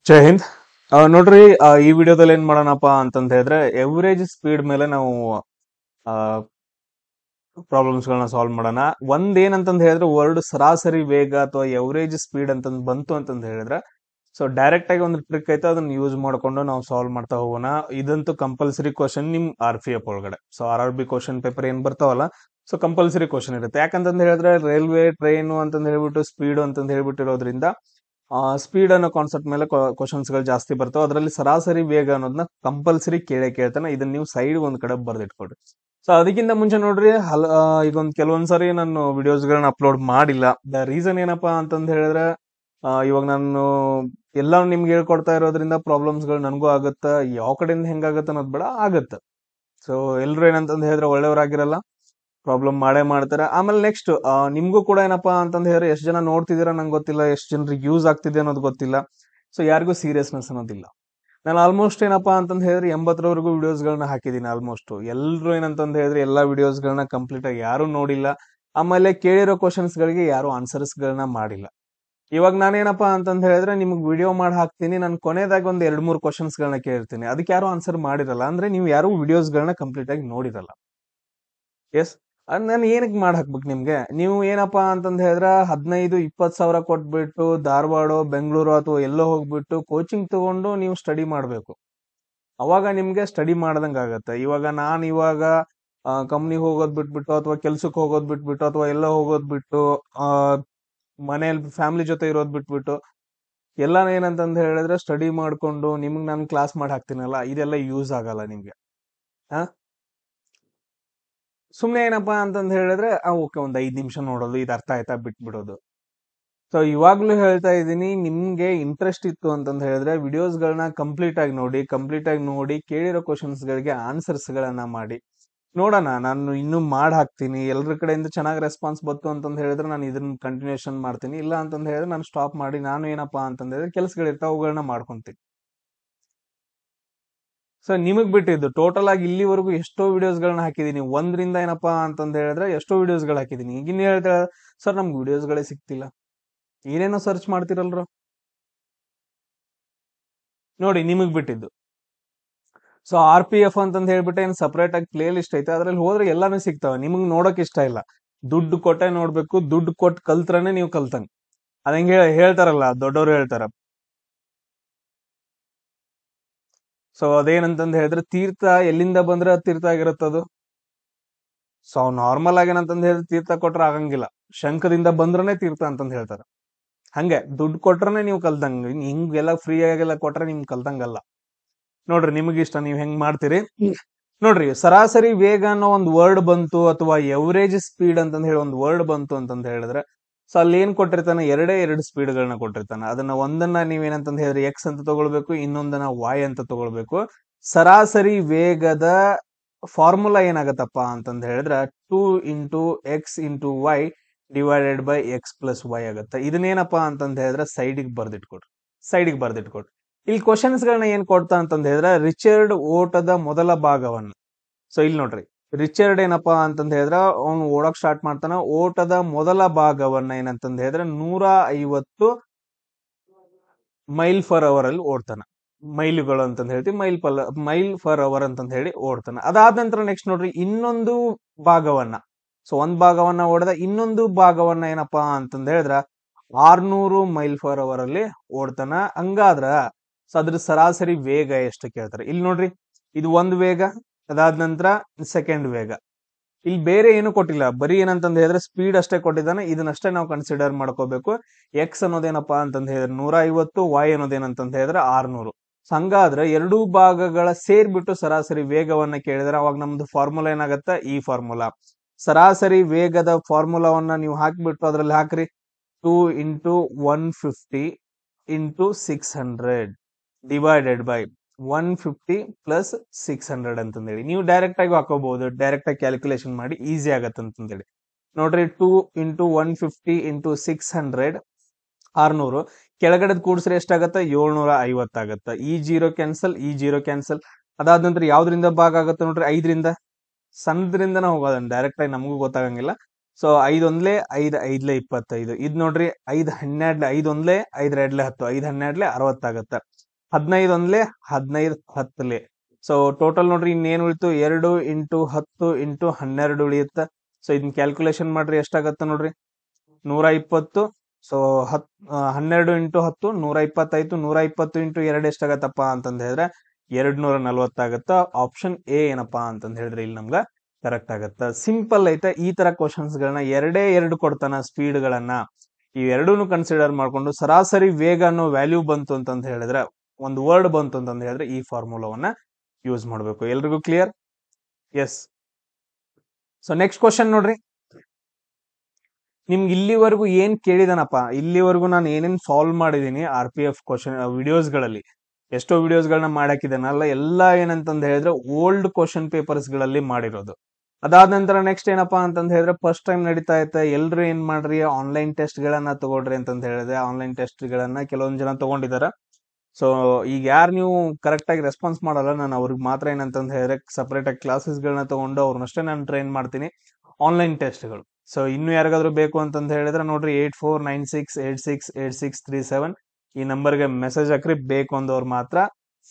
ಜೈ ಹಿಂದ್. ನೋಡ್ರಿ, ಈ ವಿಡಿಯೋದಲ್ಲಿ ಏನ್ ಮಾಡೋಣಪ್ಪ ಅಂತಂದ ಹೇಳಿದ್ರೆ ಎವರೇಜ್ ಸ್ಪೀಡ್ ಮೇಲೆ ನಾವು ಪ್ರಾಬ್ಲಮ್ಸ್ ಗಳನ್ನ ಸಾಲ್ವ್ ಮಾಡೋಣ. ಏನಂತಂದ್ ಹೇಳಿದ್ರೆ ವರ್ಡ್ ಸರಾಸರಿ ವೇಗ ಅಥವಾ ಎವರೇಜ್ ಸ್ಪೀಡ್ ಅಂತಂದ್ ಬಂತು ಅಂತಂದ್ ಹೇಳಿದ್ರೆ ಸೊ ಡೈರೆಕ್ಟ್ ಆಗಿ ಒಂದು ಟ್ರಿಕ್ ಐತೆ, ಅದನ್ನ ಯೂಸ್ ಮಾಡ್ಕೊಂಡು ನಾವು ಸಾಲ್ವ್ ಮಾಡ್ತಾ ಹೋಗೋಣ. ಇದಂತೂ ಕಂಪಲ್ಸರಿ ಕ್ವಶನ್ ನಿಮ್ RPF ಒಳಗಡೆ. ಸೊ RRB ಕ್ವಶನ್ ಪೇಪರ್ ಏನ್ ಬರ್ತಾವಲ್ಲ, ಸೊ ಕಂಪಲ್ಸರಿ ಕ್ವಶನ್ ಇರುತ್ತೆ. ಯಾಕಂತಂದ್ ಹೇಳಿದ್ರೆ ರೈಲ್ವೆ ಟ್ರೈನ್ ಅಂತಂದ್ ಹೇಳ್ಬಿಟ್ಟು ಸ್ಪೀಡ್ ಅಂತಂದ್ ಹೇಳ್ಬಿಟ್ಟಿರೋದ್ರಿಂದ ಸ್ಪೀಡ್ ಅನ್ನೋ ಕಾನ್ಸೆಪ್ಟ್ ಮೇಲೆ ಕ್ವಶನ್ಸ್ ಗಳು ಜಾಸ್ತಿ ಬರ್ತಾವೆ. ಅದರಲ್ಲಿ ಸರಾಸರಿ ವೇಗ ಅನ್ನೋದನ್ನ ಕಂಪಲ್ಸರಿ ಕೇಳ್ತಾನೆ. ಇದನ್ನ ನೀವು ಸೈಡ್ ಒಂದ್ ಕಡೆ ಬರ್ದಿಟ್ಕೊಡ್ರಿ. ಸೊ ಅದಕ್ಕಿಂತ ಮುಂಚೆ ನೋಡ್ರಿ, ಈಗ ಕೆಲವೊಂದ್ಸರಿ ನಾನು ವಿಡಿಯೋಸ್ ಗಳನ್ನ ಅಪ್ಲೋಡ್ ಮಾಡಿಲ್ಲ. ದ ರೀಸನ್ ಏನಪ್ಪಾ ಅಂತಂದ್ ಹೇಳಿದ್ರೆ ಇವಾಗ ನಾನು ಎಲ್ಲ ನಿಮ್ಗೆ ಹೇಳ್ಕೊಡ್ತಾ ಇರೋದ್ರಿಂದ ಪ್ರಾಬ್ಲಮ್ಸ್ ಗಳು ನನಗೂ ಆಗತ್ತ. ಯಾವ ಕಡೆಯಿಂದ ಹೆಂಗಾಗತ್ತ ಅನ್ನೋದು ಬೇಡ, ಆಗತ್ತ. ಸೊ ಎಲ್ರು ಏನಂತಂದ್ ಹೇಳಿದ್ರೆ ಒಳ್ಳೆಯವರಾಗಿರಲ್ಲ, ಪ್ರಾಬ್ಲಮ್ ಮಾಡೇ ಮಾಡ್ತಾರೆ. ಆಮೇಲೆ ನೆಕ್ಸ್ಟ್ ನಿಮ್ಗೂ ಕೂಡ ಏನಪ್ಪಾ ಅಂತಂದ್ ಹೇಳಿದ್ರೆ ಎಷ್ಟು ಜನ ನೋಡ್ತಿದ್ದೀರಾ ನಂಗೆ ಗೊತ್ತಿಲ್ಲ, ಎಷ್ಟು ಜನರಿಗೆ ಯೂಸ್ ಆಗ್ತಿದೆ ಅನ್ನೋದು ಗೊತ್ತಿಲ್ಲ. ಸೊ ಯಾರಿಗೂ ಸೀರಿಯಸ್ನೆಸ್ ಅನ್ನೋದಿಲ್ಲ. ನಾನು ಆಲ್ಮೋಸ್ಟ್ ಏನಪ್ಪಾ ಅಂತಂದ್ ಹೇಳಿದ್ರೆ 80ರವರೆಗೂ ವಿಡಿಯೋಸ್ ಗಳನ್ನ ಹಾಕಿದೀನಿ. ಆಲ್ಮೋಸ್ಟ್ ಎಲ್ರು ಏನಂತಂದ್ ಹೇಳಿದ್ರೆ ಎಲ್ಲಾ ವಿಡಿಯೋಸ್ ಗಳನ್ನ ಕಂಪ್ಲೀಟ್ ಆಗಿ ಯಾರು ನೋಡಿಲ್ಲ. ಆಮೇಲೆ ಕೇಳಿರೋ ಕ್ವಶನ್ಸ್ ಗಳಿಗೆ ಯಾರು ಆನ್ಸರ್ಸ್ ಗಳನ್ನ ಮಾಡಿಲ್ಲ. ಇವಾಗ ನಾನೇನಪ್ಪಾ ಅಂತಂದ್ ಹೇಳಿದ್ರೆ ನಿಮ್ಗೆ ವಿಡಿಯೋ ಮಾಡಿ ಹಾಕ್ತೀನಿ, ನಾನು ಕೊನೆದಾಗಿ ಒಂದ್ 2-3 ಕ್ವಶನ್ಸ್ ಗಳನ್ನ ಕೇಳ್ತೀನಿ. ಅದಕ್ಕೆ ಯಾರು ಆನ್ಸರ್ ಮಾಡಿರಲ್ಲ, ಅಂದ್ರೆ ನೀವು ಯಾರು ವಿಡಿಯೋಸ್ ಗಳನ್ನ ಕಂಪ್ಲೀಟ್ ಆಗಿ ನೋಡಿರಲ್ಲ. ಎಸ್, ನಾನು ಏನಕ್ಕೆ ಮಾಡಿ ಹಾಕ್ಬೇಕು ನಿಮ್ಗೆ? ನೀವು ಏನಪ್ಪಾ ಅಂತಂದ್ ಹೇಳಿದ್ರೆ 15-20 ಸಾವಿರ ಕೊಟ್ಬಿಟ್ಟು ಧಾರವಾಡ, ಬೆಂಗಳೂರು ಅಥವಾ ಎಲ್ಲೋ ಹೋಗ್ಬಿಟ್ಟು ಕೋಚಿಂಗ್ ತಗೊಂಡು ನೀವು ಸ್ಟಡಿ ಮಾಡ್ಬೇಕು. ಅವಾಗ ನಿಮ್ಗೆ ಸ್ಟಡಿ ಮಾಡ್ದಂಗ ಆಗತ್ತೆ. ಇವಾಗ ಕಂಪ್ನಿಗೆ ಹೋಗೋದ್ ಬಿಟ್ಬಿಟ್ಟು ಅಥವಾ ಕೆಲ್ಸಕ್ಕೆ ಹೋಗೋದ್ ಬಿಟ್ಬಿಟ್ಟು ಅಥವಾ ಎಲ್ಲೋ ಹೋಗೋದ್ ಬಿಟ್ಟು ಮನೇಲಿ ಫ್ಯಾಮಿಲಿ ಜೊತೆ ಇರೋದ್ ಬಿಟ್ಬಿಟ್ಟು ಎಲ್ಲ ಏನಂತಂದ್ ಹೇಳಿದ್ರೆ ಸ್ಟಡಿ ಮಾಡ್ಕೊಂಡು ನಿಮ್ಗೆ ನಾನು ಕ್ಲಾಸ್ ಮಾಡಿ ಹಾಕ್ತೀನಲ್ಲ, ಇದೆಲ್ಲ ಯೂಸ್ ಆಗಲ್ಲ ನಿಮ್ಗೆ. ಸುಮ್ನೆ ಏನಪ್ಪಾ ಅಂತಂದ್ ಹೇಳಿದ್ರೆ ಓಕೆ, ಒಂದ್ 5 ನಿಮಿಷ ನೋಡೋದು, ಇದು ಅರ್ಥ ಆಯ್ತಾ ಬಿಟ್ಬಿಡೋದು. ಸೊ ಇವಾಗ್ಲೂ ಹೇಳ್ತಾ ಇದ್ದೀನಿ, ನಿಮ್ಗೆ ಇಂಟ್ರೆಸ್ಟ್ ಇತ್ತು ಅಂತಂದ್ ಹೇಳಿದ್ರೆ ವಿಡಿಯೋಸ್ ಗಳನ್ನ ಕಂಪ್ಲೀಟ್ ಆಗಿ ನೋಡಿ ಕೇಳಿರೋ ಕ್ವಶನ್ಸ್ ಗಳಿಗೆ ಆನ್ಸರ್ಸ್ ಗಳನ್ನ ಮಾಡಿ ನೋಡೋಣ. ನಾನು ಇನ್ನೂ ಮಾಡಿ ಹಾಕ್ತೀನಿ. ಎಲ್ಲರ ಕಡೆಯಿಂದ ಚೆನ್ನಾಗಿ ರೆಸ್ಪಾನ್ಸ್ ಬಂತು ಅಂತಂದ್ ಹೇಳಿದ್ರೆ ನಾನು ಇದನ್ನ ಕಂಟಿನ್ಯೂಷನ್ ಮಾಡ್ತೀನಿ. ಇಲ್ಲ ಅಂತಂದ್ ಹೇಳಿದ್ರೆ ನಾನು ಸ್ಟಾಪ್ ಮಾಡಿ ನಾನು ಏನಪ್ಪಾ ಅಂತಂದ್ ಹೇಳಿದ್ರೆ ಕೆಲಸಗಳಿರ್ತಾವ, ಅವುಗಳನ್ನ ಮಾಡ್ಕೊಂತೀನಿ. ಸೊ ನಿಮಗ್ ಬಿಟ್ಟಿದ್ದು ಟೋಟಲ್ ಆಗಿ ಇಲ್ಲಿವರೆಗೂ ಎಷ್ಟೋ ವಿಡಿಯೋಸ್ ಗಳನ್ನ ಹಾಕಿದೀನಿ. 1ರಿಂದ ಏನಪ್ಪಾ ಅಂತಂದ್ ಹೇಳಿದ್ರೆ ಎಷ್ಟೋ ವಿಡಿಯೋಸ್ ಗಳು ಹಾಕಿದೀನಿ. ಈಗಿನ ಹೇಳ್ತಾ ಸರ್ ನಮ್ಗೆ ವಿಡಿಯೋಸ್ ಗಳೇ ಸಿಗ್ತಿಲ್ಲ, ಏನೇನೋ ಸರ್ಚ್ ಮಾಡ್ತಿರಲ್ರು. ನೋಡಿ, ನಿಮಗ್ ಬಿಟ್ಟಿದ್ದು. ಸೊ RPF ಅಂತಂದ್ ಹೇಳ್ಬಿಟ್ಟು ಏನ್ ಸಪರೇಟ್ ಆಗಿ ಪ್ಲೇ ಲಿಸ್ಟ್ ಐತೆ, ಅದ್ರಲ್ಲಿ ಹೋದ್ರೆ ಎಲ್ಲಾನು ಸಿಗ್ತಾವ. ನಿಮಗ್ ನೋಡಕ್ ಇಷ್ಟ ಇಲ್ಲ, ದುಡ್ಡು ಕೊಟ್ಟೆ ನೋಡ್ಬೇಕು, ದುಡ್ಡು ಕೊಟ್ಟು ಕಲ್ತ್ರನೆ ನೀವು ಕಲ್ತಂಗ್. ಅದಂಗೆ ಹೇಳ್ತಾರಲ್ಲ, ದೊಡ್ಡವರು ಹೇಳ್ತಾರ. ಸೊ ಅದೇನಂತಂದ್ ಹೇಳಿದ್ರೆ ತೀರ್ಥ ಎಲ್ಲಿಂದ ಬಂದ್ರೆ ಅದು ತೀರ್ಥ ಆಗಿರುತ್ತದು. ಸೊ ನಾರ್ಮಲ್ ಆಗಿ ಏನಂತಂದ್ ಹೇಳಿದ್ರೆ ತೀರ್ಥ ಕೊಟ್ರ ಆಗಂಗಿಲ್ಲ, ಶಂಖದಿಂದ ಬಂದ್ರನೆ ತೀರ್ಥ ಅಂತಂದ್ ಹೇಳ್ತಾರ. ಹಂಗೆ ದುಡ್ಡು ಕೊಟ್ರನೆ ನೀವು ಕಲ್ತಂಗ. ಹಿಂಗೆಲ್ಲ ಫ್ರೀ ಆಗೆಲ್ಲ ಕೊಟ್ರೆ ನಿಮ್ ಕಲ್ತಂಗಲ್ಲ. ನೋಡ್ರಿ, ನಿಮಗೆ ಇಷ್ಟ, ನೀವ್ ಹೆಂಗ್ ಮಾಡ್ತೀರಿ ನೋಡ್ರಿ. ಸರಾಸರಿ ವೇಗ ಅನ್ನೋ ಒಂದು ವರ್ಡ್ ಬಂತು ಅಥವಾ ಎವರೇಜ್ ಸ್ಪೀಡ್ ಅಂತಂದ್ ಹೇಳಿ ಒಂದು ವರ್ಡ್ ಬಂತು ಅಂತಂದ್ ಹೇಳಿದ್ರೆ ಸೊ ಅಲ್ಲಿ ಏನ್ ಕೊಟ್ಟಿರ್ತಾನೆ, ಎರಡು ಸ್ಪೀಡ್ ಗಳನ್ನ ಕೊಟ್ಟಿರ್ತಾನೆ. ಅದನ್ನ ಒಂದನ್ನ ನೀವೇನಂತಂದ್ ಹೇಳಿದ್ರೆ ಎಕ್ಸ್ ಅಂತ ತಗೊಳ್ಬೇಕು, ಇನ್ನೊಂದನ್ನ Y ಅಂತ ತಗೊಳ್ಬೇಕು. ಸರಾಸರಿ ವೇಗದ ಫಾರ್ಮುಲಾ ಏನಾಗತ್ತಪ್ಪ ಅಂತಂದ್ ಹೇಳಿದ್ರೆ 2 × x × y divided by x+y ಆಗತ್ತೆ. ಇದನ್ನೇನಪ್ಪಾ ಅಂತಂದ್ ಹೇಳಿದ್ರೆ ಸೈಡಿಗೆ ಬರ್ದಿಟ್ಕೊಡ್ರಿ. ಇಲ್ಲಿ ಕ್ವಶನ್ಸ್ ಗಳನ್ನ ಏನ್ ಕೊಡ್ತಾ ಅಂತಂದ್ ಹೇಳಿದ್ರೆ ರಿಚರ್ಡ್ ಓಟದ ಮೊದಲ ಭಾಗವನ್ನು. ಸೊ ಇಲ್ಲಿ ನೋಡ್ರಿ, ರಿಚರ್ಡ್ ಏನಪ್ಪಾ ಅಂತಂದ್ ಹೇಳಿದ್ರೆ ಅವ್ನು ಓಡಕ್ ಸ್ಟಾರ್ಟ್ ಮಾಡ್ತಾನ. ಓಟದ ಮೊದಲ ಭಾಗವನ್ನ ಏನಂತಂದ್ ಹೇಳಿದ್ರೆ 150 ಮೈಲ್ ಫರ್ ಅವರ್ ಅಲ್ಲಿ ಓಡ್ತಾನ. ಮೈಲುಗಳು ಅಂತಂದ್ ಹೇಳ್ತೀವಿ, ಮೈಲ್ ಫರ್ ಅವರ್ ಅಂತಂದ್ ಹೇಳಿ ಓಡ್ತಾನ. ಅದಾದ ನಂತರ ನೆಕ್ಸ್ಟ್ ನೋಡ್ರಿ, ಇನ್ನೊಂದು ಭಾಗವನ್ನ, ಸೊ ಒಂದ್ ಭಾಗವನ್ನ ಓಡದ ಇನ್ನೊಂದು ಭಾಗವನ್ನ ಏನಪ್ಪಾ ಅಂತಂದ್ ಹೇಳಿದ್ರ 600 ಮೈಲ್ ಫರ್ ಅವರ್ ಅಲ್ಲಿ ಓಡ್ತಾನ. ಹಂಗಾದ್ರ ಸೊ ಅದ್ರ ಸರಾಸರಿ ವೇಗ ಎಷ್ಟು ಕೇಳ್ತಾರೆ. ಇಲ್ಲಿ ನೋಡ್ರಿ, ಇದು ಒಂದು ವೇಗ, ಅದಾದ ನಂತರ ಸೆಕೆಂಡ್ ವೇಗ. ಇಲ್ಲಿ ಬೇರೆ ಏನು ಕೊಟ್ಟಿಲ್ಲ, ಬರೀ ಏನಂತಂದ್ ಹೇಳಿದ್ರೆ ಸ್ಪೀಡ್ ಅಷ್ಟೇ ಕೊಟ್ಟಿದ್ದಾನೆ. ಇದನ್ನಷ್ಟೇ ನಾವು ಕನ್ಸಿಡರ್ ಮಾಡ್ಕೋಬೇಕು. ಎಕ್ಸ್ ಅನ್ನೋದೇನಪ್ಪಾ ಅಂತಂದ್ ಹೇಳಿದ್ರೆ 150, Y ಅನ್ನೋದೇನಂತಂದ್ ಹೇಳಿದ್ರೆ 600. ಹಂಗಾದ್ರೆ ಎರಡೂ ಭಾಗಗಳ ಸೇರ್ಬಿಟ್ಟು ಸರಾಸರಿ ವೇಗವನ್ನ ಕೇಳಿದ್ರೆ ಅವಾಗ ನಮ್ದು ಫಾರ್ಮುಲಾ ಏನಾಗತ್ತ, ಈ ಫಾರ್ಮುಲಾ. ಸರಾಸರಿ ವೇಗದ ಫಾರ್ಮುಲಾವನ್ನ ನೀವು ಹಾಕ್ಬಿಟ್ಟು ಅದ್ರಲ್ಲಿ ಹಾಕ್ರಿ 2 × 150 × 600 ಡಿವೈಡೆಡ್ ಬೈ 150 + 600 ಅಂತಂದೇಳಿ ನೀವು ಡೈರೆಕ್ಟ್ ಆಗಿ ಹಾಕೋಬಹುದು. ಡೈರೆಕ್ಟ್ ಆಗಿ ಕ್ಯಾಲ್ಕುಲೇಷನ್ ಮಾಡಿ ಈಸಿ ಆಗತ್ತೆ ಅಂತಂದೇಳಿ. ನೋಡ್ರಿ, 2 × 150 × 600 600. ಕೆಳಗಡೆದ್ ಕೂಡಿಸ್ರೆ ಎಷ್ಟಾಗತ್ತ, 750 ಆಗತ್ತ. ಈ 0 ಕ್ಯಾನ್ಸಲ್. ಅದಾದ ನಂತರ ಯಾವ್ದ್ರಿಂದ ಭಾಗ ಆಗತ್ತ ನೋಡ್ರಿ, 5ರಿಂದ. ಸಣ್ಣದ್ರಿಂದನ ಹೋಗೋದನ್ನ ಡೈರೆಕ್ಟ್ ಆಗಿ ನಮಗೂ ಗೊತ್ತಾಗಂಗಿಲ್ಲ. ಸೊ 5 1 5 5 25 ಇದ್ ನೋಡ್ರಿ 5 12 5 1 5 2 10 5 12 60 ಆಗತ್ತ. 15 1 15 10 ಸೊ ಟೋಟಲ್ ನೋಡ್ರಿ ಇನ್ನೇನ್ ಉಳಿತು 2 ಇಂಟು 10 ಇಂಟು 12 ಉಳಿಯುತ್ತ. ಸೊ ಇದನ್ನ ಕ್ಯಾಲ್ಕುಲೇಷನ್ ಮಾಡ್ರಿ ಎಷ್ಟಾಗತ್ತ ನೋಡ್ರಿ 120. ಸೊ 12 ಇಂಟು 10 120 120 ಇಂಟು 2 ಎಷ್ಟಾಗತ್ತಪ್ಪ ಅಂತಂದ ಹೇಳಿದ್ರೆ 240 ಆಗತ್ತ. ಆಪ್ಷನ್ ಎ ಏನಪ್ಪಾ ಅಂತಂದ ಹೇಳಿದ್ರೆ ಇಲ್ಲಿ ನಮ್ಗ ಕರೆಕ್ಟ್ ಆಗತ್ತ. ಸಿಂಪಲ್ ಐತೆ. ಈ ತರ ಕ್ವಶನ್ಸ್ ಗಳನ್ನ ಎರಡು ಕೊಡ್ತಾನ ಸ್ಪೀಡ್ ಗಳನ್ನ ಇವೆರಡೂನು ಕನ್ಸಿಡರ್ ಮಾಡ್ಕೊಂಡು ಸರಾಸರಿ ವೇಗ ಅನ್ನೋ ವ್ಯಾಲ್ಯೂ ಬಂತು ಅಂತಂದ ಹೇಳಿದ್ರೆ ಒಂದು ವರ್ಡ್ ಬಂತು ಅಂತಂದ ಹೇಳಿದ್ರೆ ಈ ಫಾರ್ಮುಲಾವನ್ನ ಯೂಸ್ ಮಾಡ್ಬೇಕು. ಎಲ್ರಿಗೂ clear? Yes. So next question ನೋಡ್ರಿ, ನಿಮ್ಗೆ ಇಲ್ಲಿವರೆಗೂ ಏನ್ ಕೇಳಿದನಪ್ಪ, ಇಲ್ಲಿವರೆಗೂ ನಾನು ಏನೇನ್ ಸಾಲ್ವ್ ಮಾಡಿದೀನಿ RPF ಕ್ವಶನ್ ವಿಡಿಯೋಸ್ ಗಳಲ್ಲಿ, ಎಷ್ಟೋ ವಿಡಿಯೋಸ್ ಗಳನ್ನ ಮಾಡಾಕಿದ್ದೇನಲ್ಲ, ಎಲ್ಲಾ ಏನಂತಂದ್ ಹೇಳಿದ್ರೆ ಓಲ್ಡ್ ಕ್ವಶನ್ ಪೇಪರ್ಸ್ ಗಳಲ್ಲಿ ಮಾಡಿರೋದು. ಅದಾದ ನಂತರ ನೆಕ್ಸ್ಟ್ ಏನಪ್ಪಾ ಅಂತಂದ್ ಹೇಳಿದ್ರೆ ಫಸ್ಟ್ ಟೈಮ್ ನಡೀತಾ ಇತ್ತೆ, ಎಲ್ರು ಏನ್ ಮಾಡ್ರಿ ಆನ್ಲೈನ್ ಟೆಸ್ಟ್ ಗಳನ್ನ ತಗೊಳ್ರಿ ಅಂತಂದ್ ಹೇಳಿದ್ರೆ ಆನ್ಲೈನ್ ಟೆಸ್ಟ್ ಗಳನ್ನ ಕೆಲವೊಂದ್ ಜನ ತಗೊಂಡಿದಾರ. ಸೊ ಈಗ ಯಾರು ನೀವು ಕರೆಕ್ಟ್ ಆಗಿ ರೆಸ್ಪಾನ್ಸ್ ಮಾಡಲ್ಲ, ನಾನು ಅವ್ರಿಗೆ ಮಾತ್ರ ಏನಂತಂದ್ ಹೇಳಿದ್ರೆ ಸಪರೇಟ್ ಆಗಿ ಕ್ಲಾಸಸ್ ಗಳನ್ನ ತಗೊಂಡು ಅವ್ರನ್ನಷ್ಟೇ ನಾನು ಟ್ರೈನ್ ಮಾಡ್ತೀನಿ ಆನ್ಲೈನ್ ಟೆಸ್ಟ್ಗಳು. ಸೊ ಇನ್ನು ಯಾರಿಗಾದ್ರೂ ಬೇಕು ಅಂತಂದ್ ಹೇಳಿದ್ರೆ ನೋಡ್ರಿ 8496868637 ಈ ನಂಬರ್ಗೆ ಮೆಸೇಜ್ ಹಾಕ್ರಿ. ಬೇಕು ಅಂದವ್ರು ಮಾತ್ರ.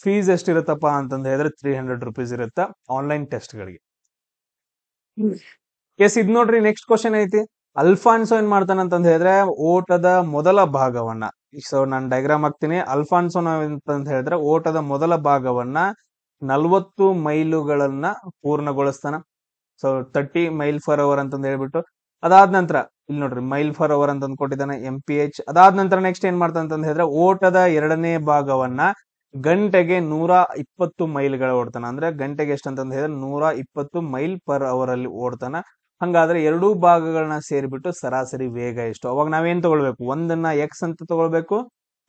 ಫೀಸ್ ಎಷ್ಟಿರುತ್ತಪ್ಪ ಅಂತಂದ್ ಹೇಳಿದ್ರೆ 300 ರೂಪೀಸ್ ಇರುತ್ತ ಆನ್ಲೈನ್ ಟೆಸ್ಟ್ ಗಳಿಗೆ. ಎಸ್, ಇದ್ ನೋಡ್ರಿ ನೆಕ್ಸ್ಟ್ ಕ್ವಶನ್ ಐತಿ. ಅಲ್ಫಾನ್ಸೋ ಏನ್ ಮಾಡ್ತಾನ ಅಂತಂದ್ ಹೇಳಿದ್ರೆ ಓಟದ ಮೊದಲ ಭಾಗವನ್ನ, ಸೊ ನಾನು ಡಯಾಗ್ರಾಮ್ ಹಾಕ್ತೀನಿ. ಅಲ್ಫಾನ್ಸೋ ನಾವಂತಂದ್ ಹೇಳಿದ್ರೆ ಓಟದ ಮೊದಲ ಭಾಗವನ್ನ 40 ಮೈಲುಗಳನ್ನ ಪೂರ್ಣಗೊಳಿಸ್ತಾನ. ಸೊ 30 ಮೈಲ್ ಫರ್ ಅವರ್ ಅಂತಂದ್ ಹೇಳ್ಬಿಟ್ಟು, ಅದಾದ ನಂತರ ಇಲ್ಲಿ ನೋಡ್ರಿ ಮೈಲ್ ಫರ್ ಅವರ್ ಅಂತ ಕೊಟ್ಟಿದ್ದಾನೆ MPH. ಅದಾದ ನಂತರ ನೆಕ್ಸ್ಟ್ ಏನ್ ಮಾಡ್ತಾನ ಅಂತಂದ್ ಹೇಳಿದ್ರೆ ಓಟದ ಎರಡನೇ ಭಾಗವನ್ನ ಗಂಟೆಗೆ 120 ಮೈಲ್ಗಳ ಓಡ್ತಾನ. ಅಂದ್ರೆ ಗಂಟೆಗೆ ಎಷ್ಟಂತಂದ್ ಹೇಳಿದ್ರೆ 120 ಮೈಲ್ ಪರ್ ಅವರ್ ಅಲ್ಲಿ ಓಡ್ತಾನ. ಹಂಗಾದ್ರೆ ಎರಡೂ ಭಾಗಗಳನ್ನ ಸೇರಿಬಿಟ್ಟು ಸರಾಸರಿ ವೇಗ ಎಷ್ಟು? ಅವಾಗ ನಾವೇನ್ ತಗೊಳ್ಬೇಕು? ಒಂದನ್ನ X ಅಂತ ತಗೊಳ್ಬೇಕು,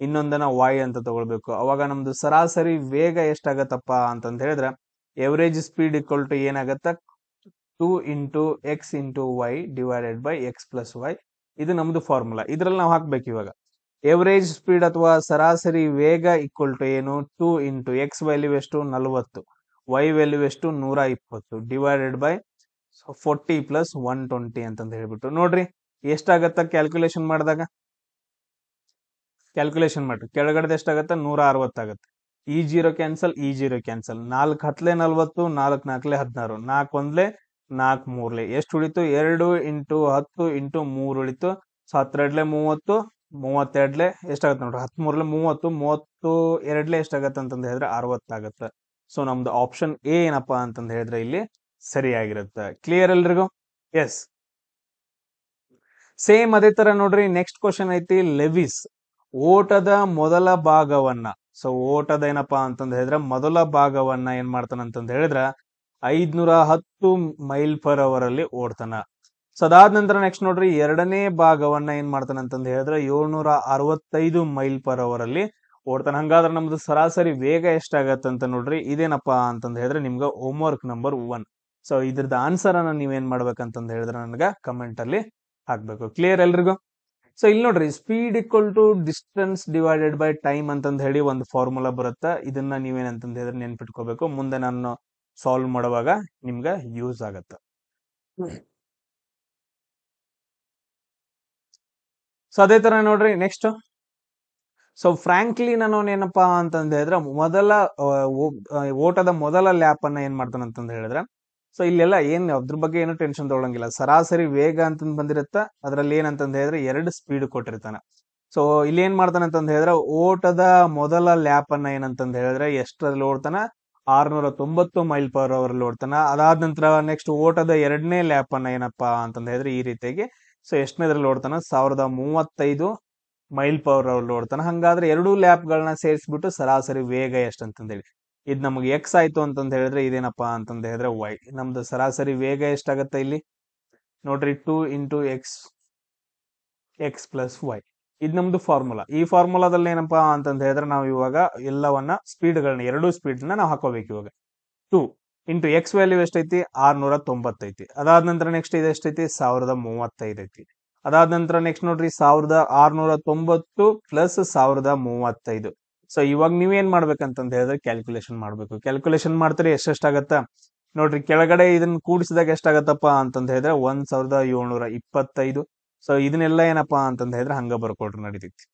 ಇನ್ನೊಂದನ್ನ Y ಅಂತ ತಗೊಳ್ಬೇಕು. ಅವಾಗ ನಮ್ದು ಸರಾಸರಿ ವೇಗ ಎಷ್ಟಾಗತ್ತಪ್ಪ ಅಂತಂದ್ ಹೇಳಿದ್ರೆ ಎವರೇಜ್ ಸ್ಪೀಡ್ ಈಕ್ವಲ್ ಟು ಏನಾಗತ್ತ 2 into X into Y divided by X plus Y. ಇದು ನಮ್ದು ಫಾರ್ಮುಲಾ. ಇದ್ರಲ್ಲಿ ನಾವು ಹಾಕ್ಬೇಕು ಇವಾಗ ಎವರೇಜ್ ಸ್ಪೀಡ್ ಅಥವಾ ಸರಾಸರಿ ವೇಗ ಈಕ್ವಲ್ ಟು ಏನು 2 ಇಂಟು X ವ್ಯಾಲ್ಯೂ ಎಷ್ಟು 40, Y ವ್ಯಾಲ್ಯೂ ಎಷ್ಟು 120 ಡಿವೈಡೆಡ್ ಬೈ 40 ಪ್ಲಸ್ 120 ಅಂತಂದ್ ಹೇಳ್ಬಿಟ್ಟು ನೋಡ್ರಿ ಎಷ್ಟಾಗತ್ತ ಕ್ಯಾಲ್ಕುಲೇಷನ್ ಮಾಡಿದಾಗ. ಕ್ಯಾಲ್ಕುಲೇಷನ್ ಮಾಡ್ರಿ, ಕೆಳಗಡೆ ಎಷ್ಟಾಗತ್ತ 160 ಆಗತ್ತೆ. ಈ ಜೀರೋ ಕ್ಯಾನ್ಸಲ್, ಈ ಜೀರೋ ಕ್ಯಾನ್ಸಲ್. 4 10 40, 4 4 16, 4 1 4 3 ಎಷ್ಟು ಉಳಿತು? 2 ಇಂಟು 10 ಇಂಟು 3 ಉಳಿತು. 10 2 30, 32 ಎಷ್ಟಾಗತ್ತೆ ನೋಡ್ರಿ 10 3 30, 32 ಎಷ್ಟಾಗತ್ತೆ ಅಂತಂದ್ ಹೇಳಿದ್ರೆ 60 ಆಗತ್ತೆ. ಸೊ ನಮ್ದು ಆಪ್ಷನ್ ಎ ಏನಪ್ಪಾ ಅಂತಂದ್ ಹೇಳಿದ್ರೆ ಇಲ್ಲಿ ಸರಿಯಾಗಿರುತ್ತೆ. ಕ್ಲಿಯರ್ ಎಲ್ರಿಗೂ? ಎಸ್. ಸೇಮ್ ಅದೇ ತರ ನೋಡ್ರಿ ನೆಕ್ಸ್ಟ್ ಕ್ವಶನ್ ಐತಿ. ಲೆವಿಸ್ ಓಟದ ಮೊದಲ ಭಾಗವನ್ನ, ಸೊ ಓಟದ ಏನಪ್ಪಾ ಅಂತಂದ್ ಹೇಳಿದ್ರೆ ಮೊದಲ ಭಾಗವನ್ನ ಏನ್ ಮಾಡ್ತಾನ ಅಂತಂದ್ ಹೇಳಿದ್ರ 510 ಮೈಲ್ ಪರ್ ಅವರ್ ಅಲ್ಲಿ ಓಡ್ತಾನ. ಸೊ ಅದಾದ ನಂತರ ನೆಕ್ಸ್ಟ್ ನೋಡ್ರಿ ಎರಡನೇ ಭಾಗವನ್ನ ಏನ್ ಮಾಡ್ತಾನ ಅಂತಂದ್ ಹೇಳಿದ್ರೆ 765 ಮೈಲ್ ಪರ್ ಅವರ್ ಅಲ್ಲಿ ಓಡ್ತಾನ. ಹಂಗಾದ್ರೆ ನಮ್ದು ಸರಾಸರಿ ವೇಗ ಎಷ್ಟಾಗತ್ತೆ ಅಂತ ನೋಡ್ರಿ ಇದೇನಪ್ಪಾ ಅಂತಂದ್ ಹೇಳಿದ್ರೆ ನಿಮ್ಗ ಹೋಮ್ ವರ್ಕ್ ನಂಬರ್ 1. ಸೊ ಇದ್ರದ್ದು ಆನ್ಸರ್ ಅನ್ನ ನೀವೇನ್ ಮಾಡ್ಬೇಕಂತಂದ್ ಹೇಳಿದ್ರೆ ನನಗ ಕಮೆಂಟ್ ಅಲ್ಲಿ ಹಾಕ್ಬೇಕು. ಕ್ಲಿಯರ್ ಎಲ್ರಿಗೂ? ಸೊ ಇಲ್ಲಿ ನೋಡ್ರಿ speed equal to distance divided by time ಅಂತಂದ್ ಹೇಳಿ ಒಂದು ಫಾರ್ಮುಲಾ ಬರುತ್ತೆ. ಇದನ್ನ ನೀವೇನಂತಂದ್ ಹೇಳಿದ್ರೆ ನೆನ್ಪಿಟ್ಕೋಬೇಕು, ಮುಂದೆ ನಾನು ಸಾಲ್ವ್ ಮಾಡುವಾಗ ನಿಮ್ಗ ಯೂಸ್ ಆಗತ್ತೆ. ಸೊ ಅದೇ ತರ ನೋಡ್ರಿ ನೆಕ್ಸ್ಟ್. ಸೊ ಫ್ರಾಂಕ್ಲಿನ್ ಅನ್ನೋನ್ ಏನಪ್ಪಾ ಅಂತಂದ್ ಹೇಳಿದ್ರೆ ಮೊದಲ ಓಟದ ಮೊದಲ ಲ್ಯಾಪ್ ಅನ್ನ ಏನ್ ಮಾಡ್ತಾನ ಅಂತಂದ್ ಹೇಳಿದ್ರೆ, ಸೊ ಇಲ್ಲೆಲ್ಲ ಏನ್ ಅದ್ರ ಬಗ್ಗೆ ಏನು ಟೆನ್ಷನ್ ತಗೊಳಂಗಿಲ್ಲ. ಸರಾಸರಿ ವೇಗ ಅಂತಂದ್ ಬಂದಿರುತ್ತ, ಅದ್ರಲ್ಲಿ ಏನಂತಂದ್ ಹೇಳಿದ್ರೆ 2 ಸ್ಪೀಡ್ ಕೊಟ್ಟಿರ್ತಾನ. ಸೊ ಇಲ್ಲಿ ಏನ್ ಮಾಡ್ತಾನ ಅಂತಂದ್ ಹೇಳಿದ್ರೆ ಓಟದ ಮೊದಲ ಲ್ಯಾಪ್ ಅನ್ನ ಏನಂತಂದ್ ಹೇಳಿದ್ರೆ ಎಷ್ಟರಲ್ಲಿ ಓಡ್ತಾನ 690 ಮೈಲ್ ಪರ್ ಅವರ್ ಅಲ್ಲಿ ಓಡ್ತಾನ. ಅದಾದ ನಂತರ ನೆಕ್ಸ್ಟ್ ಓಟದ ಎರಡನೇ ಲ್ಯಾಪ್ ಅನ್ನ ಏನಪ್ಪಾ ಅಂತಂದ್ ಹೇಳಿದ್ರೆ ಈ ರೀತಿಯಾಗಿ ಸೊ ಎಷ್ಟನೇದ್ರಲ್ಲಿ ಓಡ್ತಾನ 1035 ಮೈಲ್ ಪರ್ ಅವರ್ ಓಡ್ತಾನ. ಹಂಗಾದ್ರೆ ಎರಡು ಲ್ಯಾಪ್ ಗಳನ್ನ ಸೇರಿಸ್ಬಿಟ್ಟು ಸರಾಸರಿ ವೇಗ ಎಷ್ಟಂತಂದೇಳಿ ಇದ್ ನಮ್ಗೆ X ಆಯ್ತು ಅಂತಂದ್ ಹೇಳಿದ್ರೆ ಇದೇನಪ್ಪಾ ಅಂತಂದ್ ಹೇಳಿದ್ರೆ Y. ನಮ್ದು ಸರಾಸರಿ ವೇಗ ಎಷ್ಟಾಗತ್ತೆ ಇಲ್ಲಿ ನೋಡ್ರಿ 2 ಇಂಟು X ಪ್ಲಸ್ Y. ಇದ್ ನಮ್ದು ಫಾರ್ಮುಲಾ. ಈ ಫಾರ್ಮುಲಾದಲ್ಲಿ ಏನಪ್ಪಾ ಅಂತಂದ್ ಹೇಳಿದ್ರೆ ನಾವು ಇವಾಗ ಎಲ್ಲವನ್ನ ಸ್ಪೀಡ್ ಗಳನ್ನ ಎರಡು ಸ್ಪೀಡ್ ನ ನಾವು ಹಾಕೋಬೇಕು. ಇವಾಗ 2 ಇಂಟು X ವ್ಯಾಲ್ಯೂ ಎಷ್ಟೈತಿ 690 ಐತಿ. ಅದಾದ ನಂತರ ನೆಕ್ಸ್ಟ್ ಇದು ಎಷ್ಟೈತಿ 1035 ಐತಿ. ಅದಾದ ನಂತರ ನೆಕ್ಸ್ಟ್ ನೋಡ್ರಿ 1690 ಪ್ಲಸ್ 1035. ಸೊ ಇವಾಗ ನೀವೇನ್ ಮಾಡ್ಬೇಕಂತಂದ್ ಹೇಳಿದ್ರೆ ಕ್ಯಾಲ್ಕುಲೇಷನ್ ಮಾಡ್ಬೇಕು. ಕ್ಯಾಲ್ಕುಲೇಷನ್ ಮಾಡ್ತಾರೆ ಎಷ್ಟೆಷ್ಟಾಗತ್ತ ನೋಡ್ರಿ ಕೆಳಗಡೆ ಇದನ್ನ ಕೂಡಿಸಿದಾಗ ಎಷ್ಟಾಗತ್ತಪ್ಪ ಅಂತಂದ ಹೇಳಿದ್ರೆ 1725. ಸೊ ಇದನ್ನೆಲ್ಲ ಏನಪ್ಪಾ ಅಂತಂದ ಹೇಳಿದ್ರೆ ಹಂಗ ಬರ್ಕೊಟ್ರಿ ನಡೀತೈತಿ